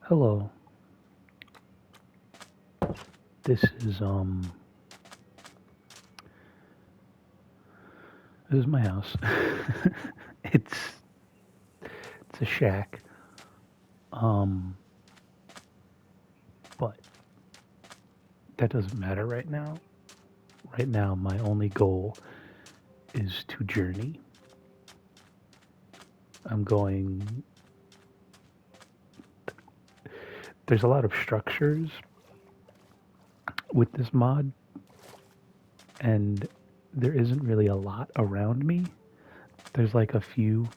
Hello. This is this is my house. it's it's a shack. Um but that doesn't matter right now. Right now my only goal is to journey. I'm going There's a lot of structures with this mod and there isn't really a lot around me. There's like a few.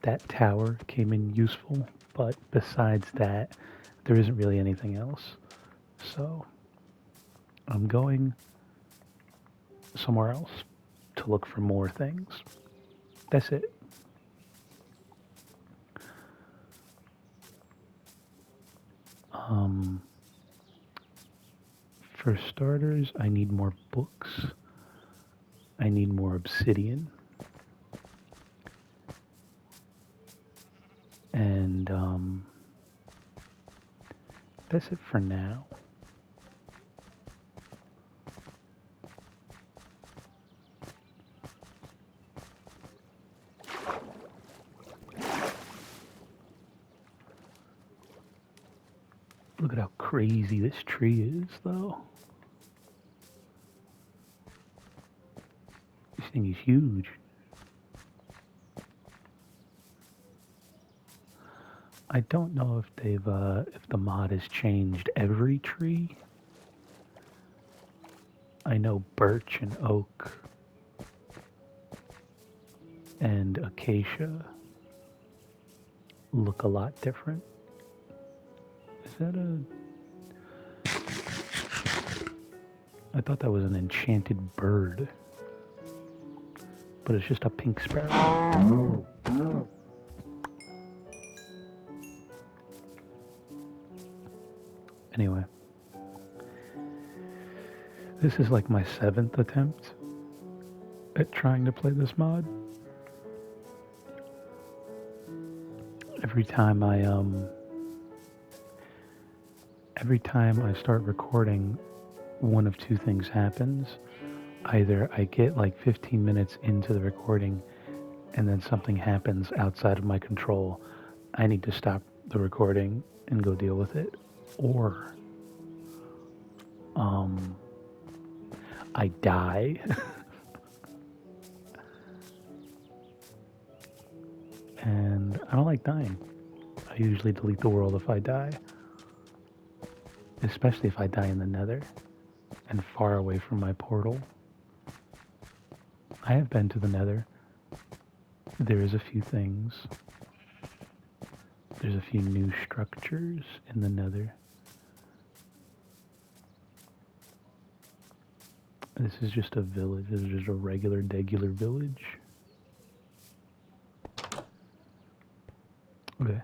That tower came in useful, but besides that, there isn't really anything else. So I'm going somewhere else to look for more things. That's it. Um, for starters, I need more books. I need more obsidian. And that's it for now. Look at how crazy this tree is, though. This thing is huge. I don't know if if the mod has changed every tree. I know birch and oak and acacia look a lot different. Is that a... I thought that was an enchanted bird, but it's just a pink sparrow. Anyway, this is like my 7th attempt at trying to play this mod. Every time I start recording, one of two things happens. Either I get like 15 minutes into the recording and then something happens outside of my control. I need to stop the recording and go deal with it. Or I die. And I don't like dying. I usually delete the world if I die. Especially if I die in the nether and far away from my portal. I have been to the nether. There is a few things. There's a few new structures in the nether. This is just a village. This is just a degular village. Okay.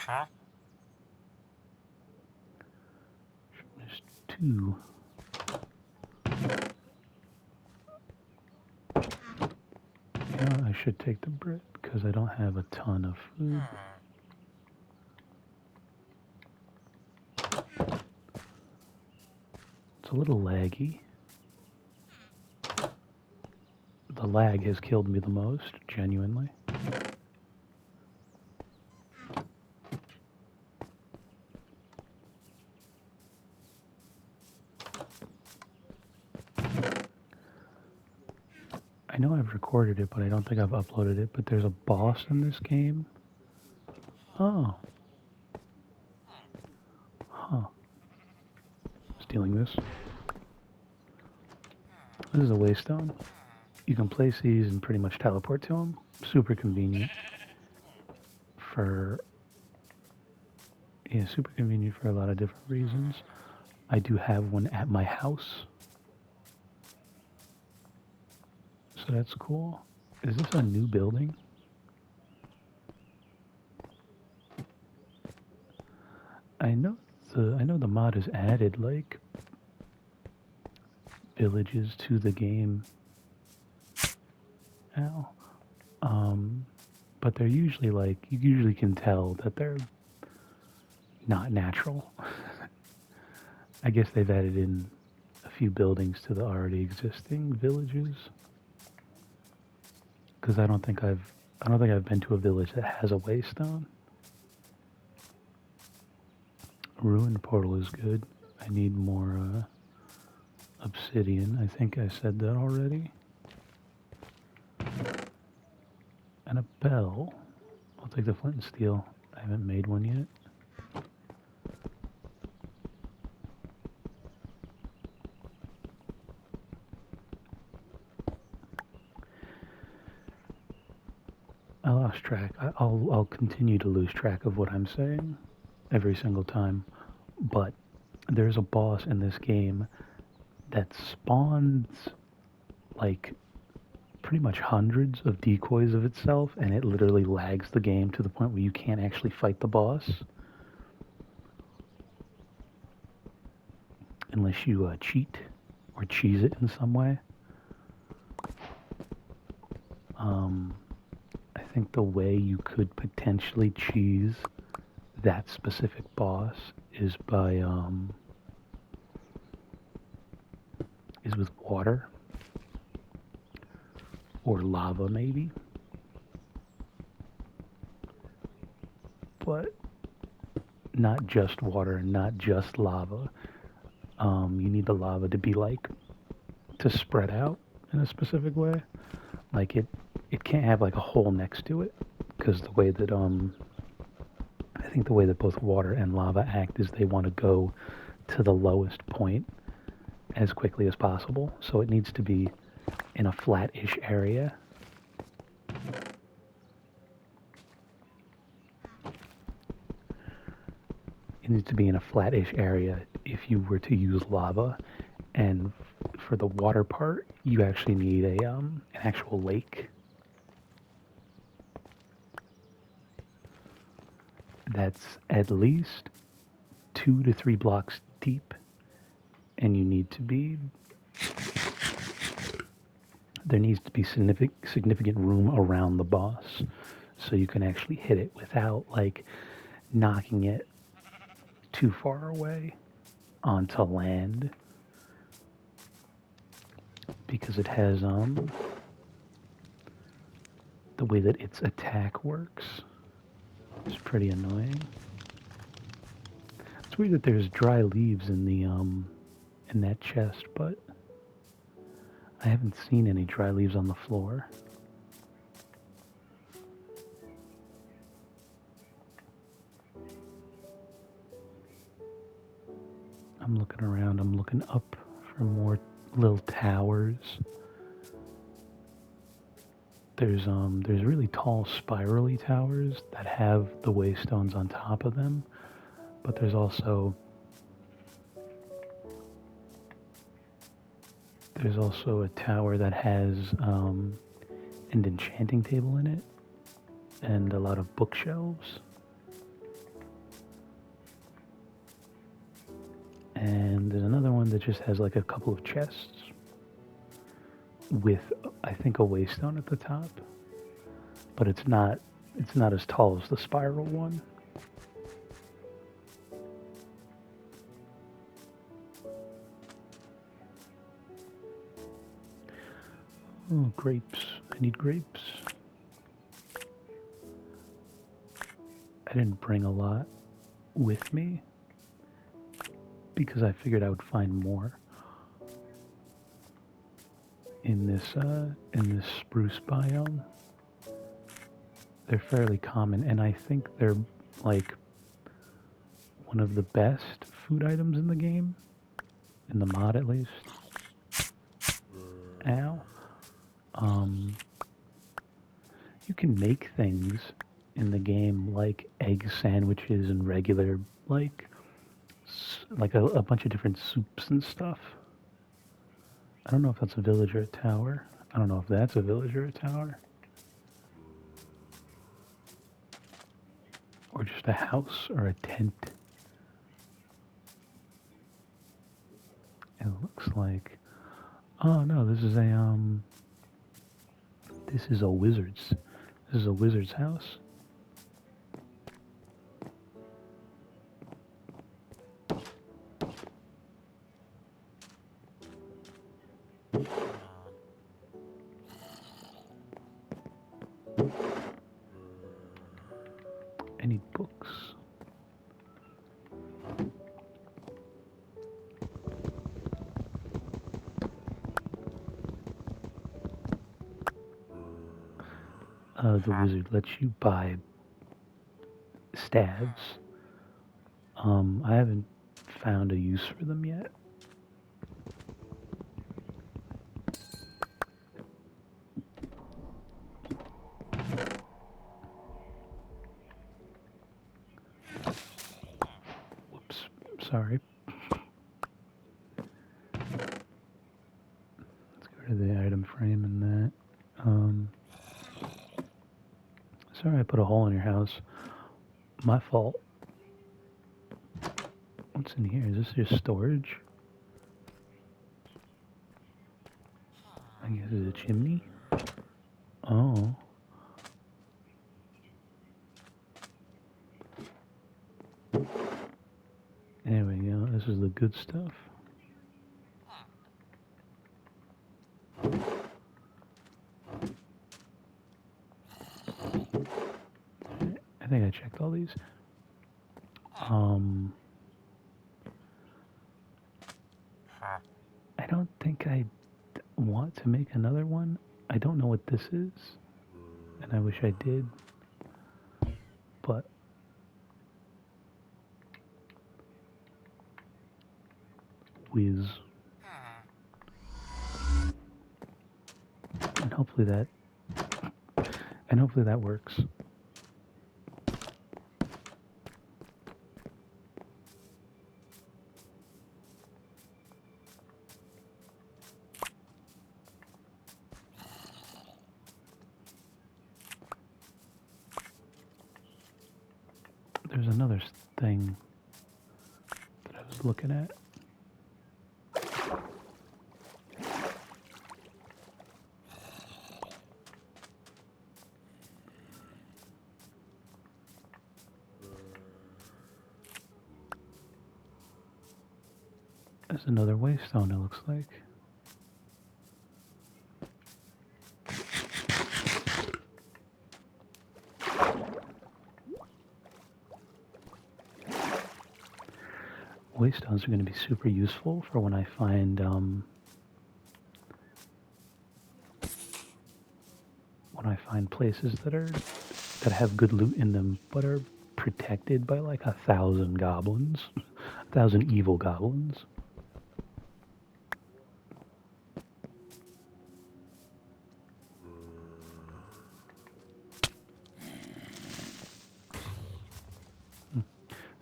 Huh? There's two. Yeah, I should take the bread because I don't have a ton of food. It's a little laggy. The lag has killed me the most, genuinely. I know I've recorded it, but I don't think I've uploaded it. But there's a boss in this game. Oh. Huh. Stealing this. This is a waystone. You can place these and pretty much teleport to them. Super convenient for... Yeah, super convenient for a lot of different reasons. I do have one at my house. So that's cool. Is this a new building? I know the mod has added like villages to the game. Ow. But they're usually like, you usually can tell that they're not natural. I guess they've added in a few buildings to the already existing villages. Because I don't think I've been to a village that has a waystone. Ruined portal is good. I need more obsidian. I think I said that already. And a bell. I'll take the flint and steel. I haven't made one yet. I lost track. I'll continue to lose track of what I'm saying every single time. But there's a boss in this game that spawns like pretty much hundreds of decoys of itself, and it literally lags the game to the point where you can't actually fight the boss unless you cheat or cheese it in some way. I think the way you could potentially cheese that specific boss is by is with water or lava maybe, but not just water, not just lava. You need the lava to be like to spread out in a specific way. Like it can't have like a hole next to it because the way that I think the way that both water and lava act is they want to go to the lowest point as quickly as possible. So it needs to be in a flat-ish area. It needs to be in a flat-ish area if you were to use lava. And for the water part, you actually need an actual lake. That's at least 2 to 3 blocks deep, and you need to be there needs to be significant room around the boss so you can actually hit it without like knocking it too far away onto land, because it has the way that its attack works is pretty annoying. It's weird that there's dry leaves in the in that chest, but I haven't seen any dry leaves on the floor. I'm looking around, I'm looking up for more little towers. There's really tall spirally towers that have the waystones on top of them, but there's also a tower that has an enchanting table in it and a lot of bookshelves. And there's another one that just has like a couple of chests with, I think, a waystone at the top, but it's not as tall as the spiral one. Oh, grapes. I need grapes. I didn't bring a lot with me because I figured I would find more in this spruce biome. They're fairly common, and I think they're like one of the best food items in the game, in the mod at least. Ow. You can make things in the game like egg sandwiches and regular like a bunch of different soups and stuff. I don't know if that's a village or a tower. I don't know if that's a village or a tower. Or just a house or a tent. It looks like, oh no, this is a wizard's This is a wizard's house. I need books. The wizard lets you buy staves. I haven't found a use for them yet. Whoops, sorry. Let's go to the item frame and that. Sorry I put a hole in your house. My fault. What's in here? Is this just storage? I guess it's a chimney. Oh. There we go. This is the good stuff. I think I checked all these. I don't think I want to make another one. I don't know what this is, and I wish I did, but whiz. And hopefully that works. There's another thing that I was looking at. There's another waystone, it looks like. Waystones are going to be super useful for when I find places that have good loot in them, but are protected by like 1,000 goblins, 1,000 evil goblins.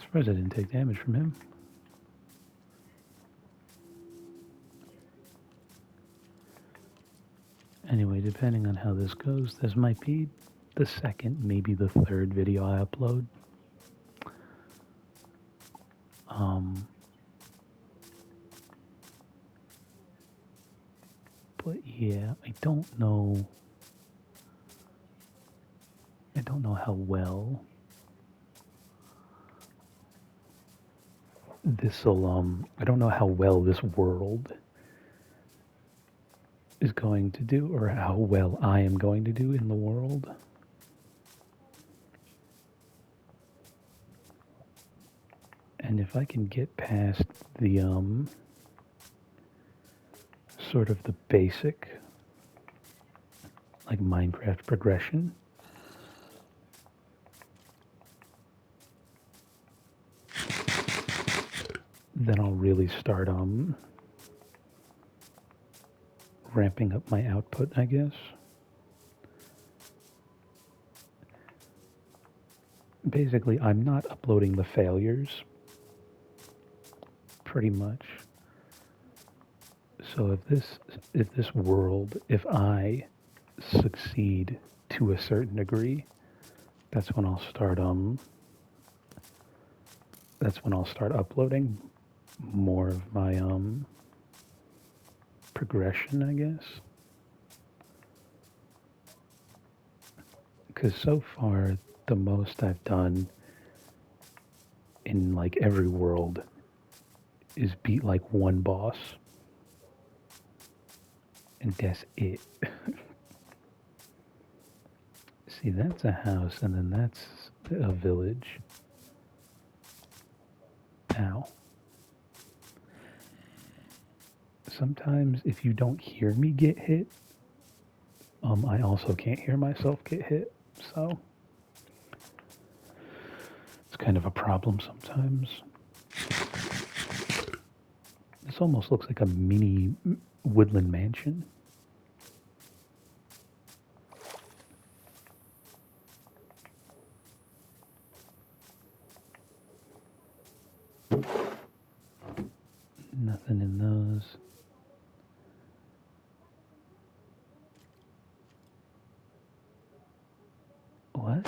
Surprised I didn't take damage from him. Anyway, depending on how this goes, this might be the second, maybe the third video I upload. But yeah, I don't know how well I don't know how well this world is going to do, or how well I am going to do in the world. And if I can get past the sort of the basic like Minecraft progression, then I'll really start ramping up my output, I guess. Basically, I'm not uploading the failures, pretty much. So if I succeed to a certain degree, that's when I'll start uploading more of my progression, I guess. Because so far, the most I've done in like every world is beat like one boss, and that's it. See, that's a house, and then that's a village. Ow. Sometimes if you don't hear me get hit, I also can't hear myself get hit, so it's kind of a problem sometimes. This almost looks like a mini woodland mansion. Nothing in those. What?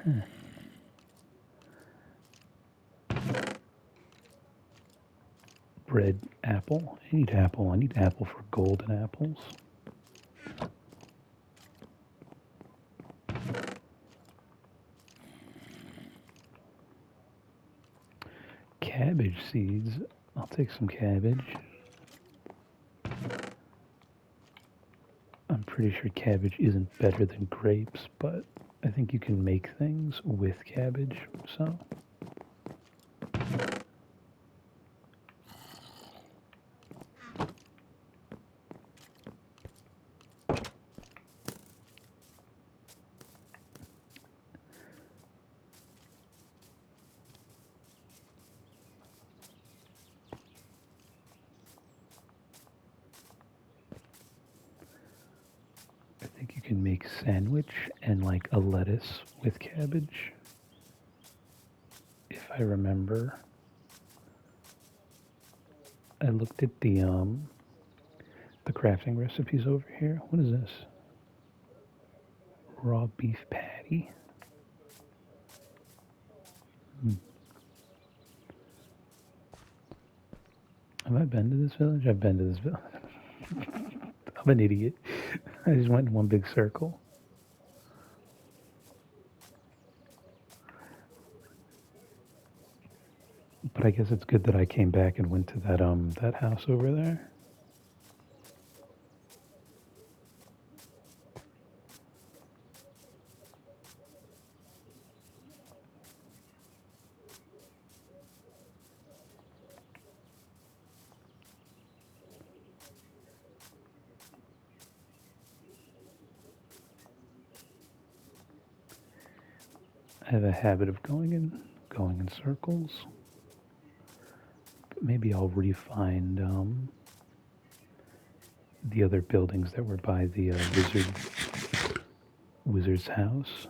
Huh. Bread, apple. I need apple. I need apple for golden apples. Cabbage seeds. I'll take some cabbage. I'm pretty sure cabbage isn't better than grapes, but I think you can make things with cabbage, so. I think you can make sandwich and like a lettuce with cabbage. If I remember. I looked at the crafting recipes over here. What is this? Raw beef patty. Hmm. Have I been to this village? I've been to this village. I'm an idiot. I just went in one big circle. But I guess it's good that I came back and went to that house over there. I have a habit of going in circles. But maybe I'll re-find the other buildings that were by the wizard's house.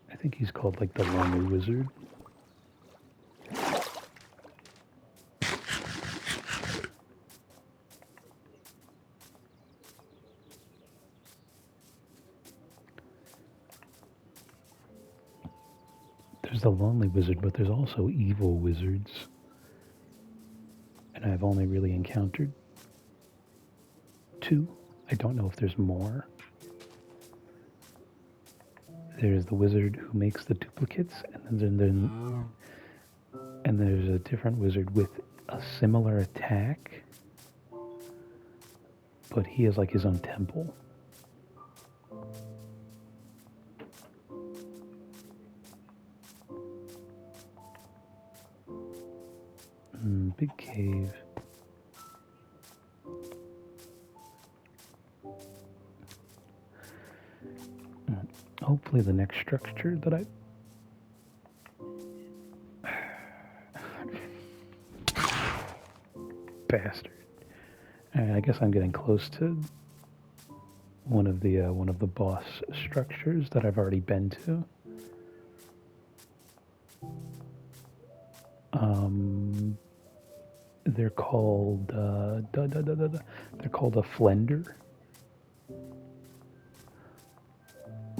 I think he's called like the Lonely Wizard. There's the Lonely Wizard, but there's also evil wizards. And I've only really encountered two. I don't know if there's more. There's the wizard who makes the duplicates, and there's a different wizard with a similar attack, but he has like his own temple. Big cave. Hopefully the next structure that I... Bastard. Alright, I guess I'm getting close to one of the boss structures that I've already been to. They're called they're called a flender.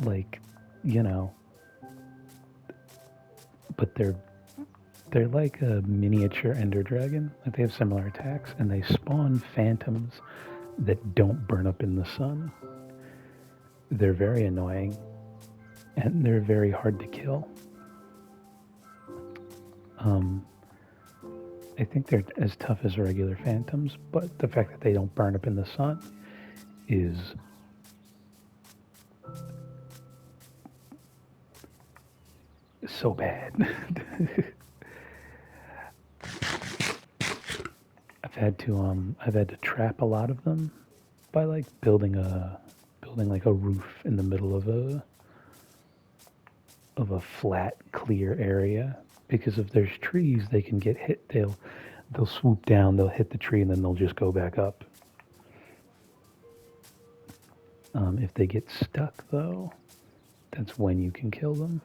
Like, you know, but they're like a miniature ender dragon. Like they have similar attacks, and they spawn phantoms that don't burn up in the sun. They're very annoying, and they're very hard to kill. I think they're as tough as regular phantoms, but the fact that they don't burn up in the sun is so bad. I've had to trap a lot of them by like building like a roof in the middle of a flat clear area, because if there's trees they can get hit. They'll swoop down, they'll hit the tree, and then they'll just go back up. If they get stuck though, that's when you can kill them.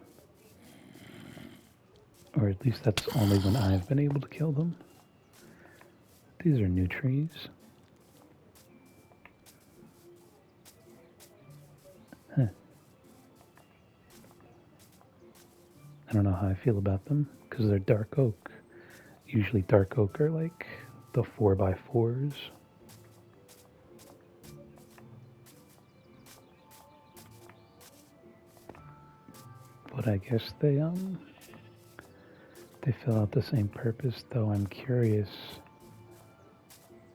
Or at least that's only when I've been able to kill them. These are new trees. Huh. I don't know how I feel about them, because they're dark oak. Usually dark oak are like the 4x4s. But I guess they fill out the same purpose, though I'm curious,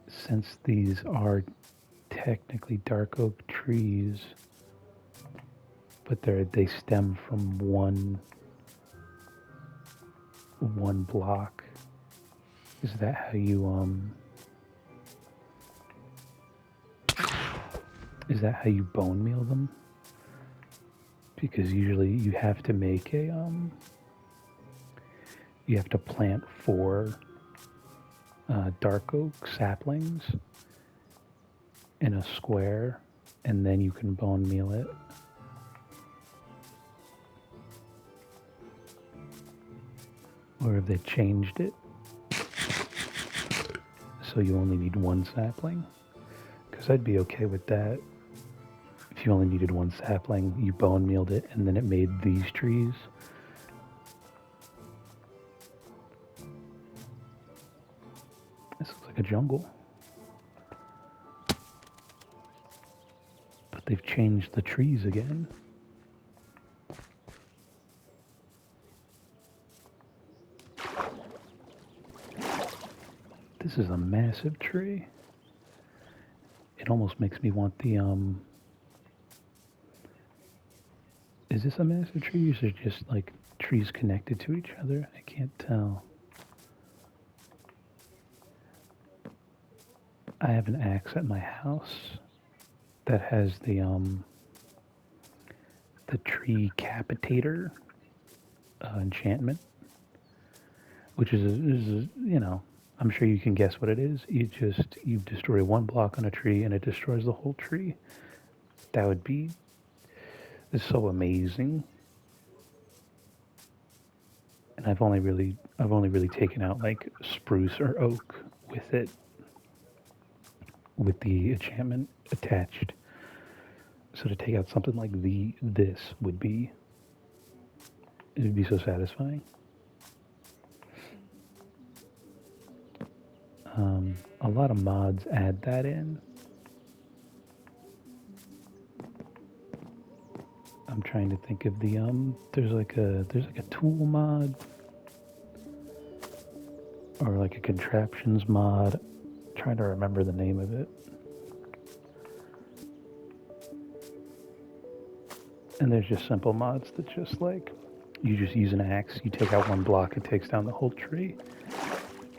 since these are technically dark oak trees, but they stem from one block. Is that how you bone meal them? Because usually you have to make you have to plant 4 dark oak saplings in a square, and then you can bone meal it. Or have they changed it so you only need 1 sapling? Because I'd be okay with that. If you only needed 1 sapling, you bone mealed it, and then it made these trees. This looks like a jungle. But they've changed the trees again. This is a massive tree. It almost makes me want the Is this a massive tree, or is it just like trees connected to each other? I can't tell. I have an axe at my house that has the tree capitator enchantment, which is you know, I'm sure you can guess what it is. You destroy 1 block on a tree and it destroys the whole tree. That would be so amazing. And I've only really taken out like spruce or oak with it, with the enchantment attached. So to take out something like this would be so satisfying. A lot of mods add that in. I'm trying to think of the there's like a tool mod, or like a contraptions mod. I'm trying to remember the name of it. And there's just simple mods that just like, you just use an axe, you take out 1 block, it takes down the whole tree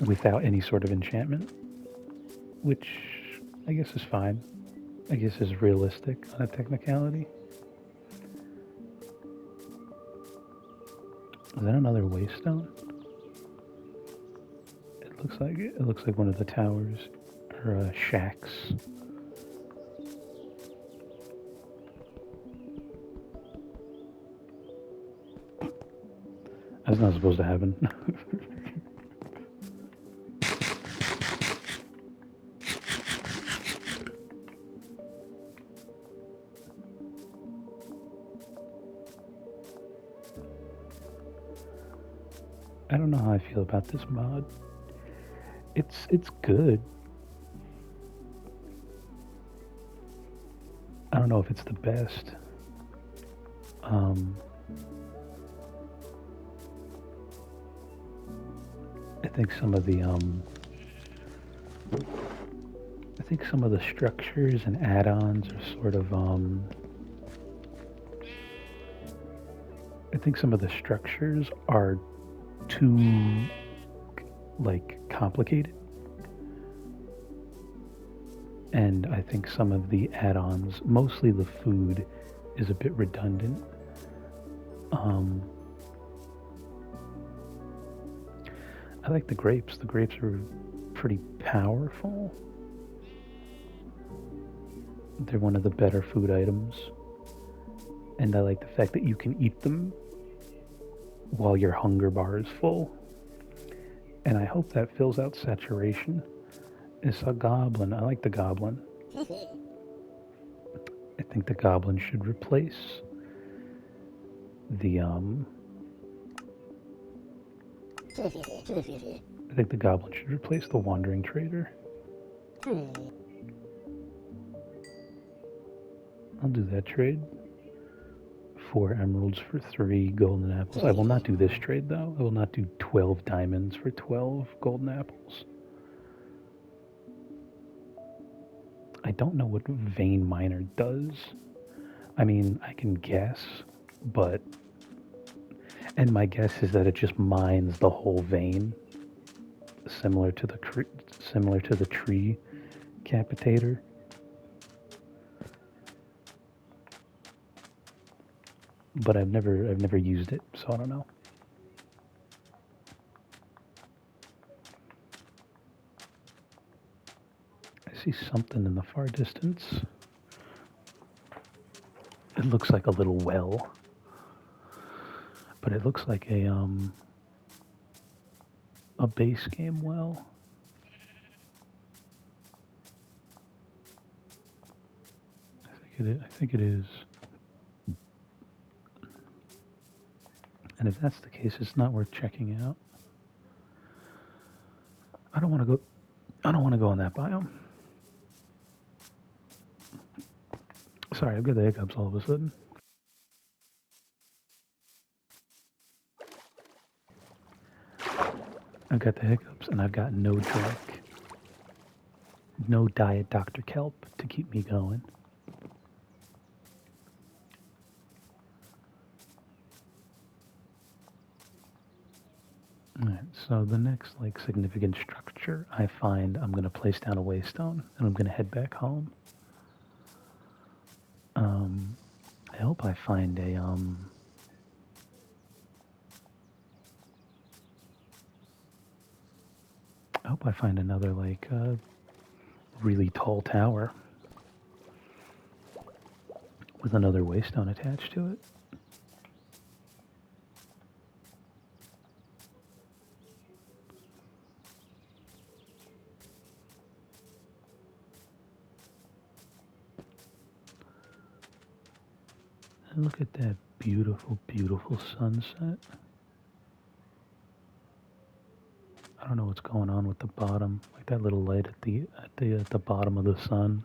without any sort of enchantment, which I guess is fine. I guess is realistic on a technicality. Is that another waystone? It looks like one of the towers or shacks. That's not supposed to happen. I don't know how I feel about this mod. It's good. I don't know if it's the best. I think some of the I think some of the structures and add-ons are sort of I think some of the structures are too like complicated, and I think some of the add-ons, mostly the food, is a bit redundant. I like the grapes. The grapes are pretty powerful. They're one of the better food items. And I like the fact that you can eat them while your hunger bar is full. And I hope that fills out saturation. It's a goblin. I like the goblin. I think the goblin should replace the I think the goblin should replace the wandering trader. I'll do that trade. 4 emeralds for 3 golden apples. I will not do this trade though. I will not do 12 diamonds for 12 golden apples. I don't know what vein miner does. I mean, I can guess, but and my guess is that it just mines the whole vein, similar to the tree capitator. But I've never used it, so I don't know. I see something in the far distance. It looks like a little well, but it looks like a base game well. I think it is. And if that's the case, it's not worth checking out. I don't want to go in that biome. Sorry, I've got the hiccups all of a sudden. I've got the hiccups and I've got no drink. No diet Dr. Kelp to keep me going. Alright, so the next significant structure I find, I'm gonna place down a waystone and I'm gonna head back home. I hope I find a I hope I find another really tall tower with another waystone attached to it. And look at that beautiful, beautiful sunset. I don't know what's going on with the bottom, like that little light at the bottom of the sun.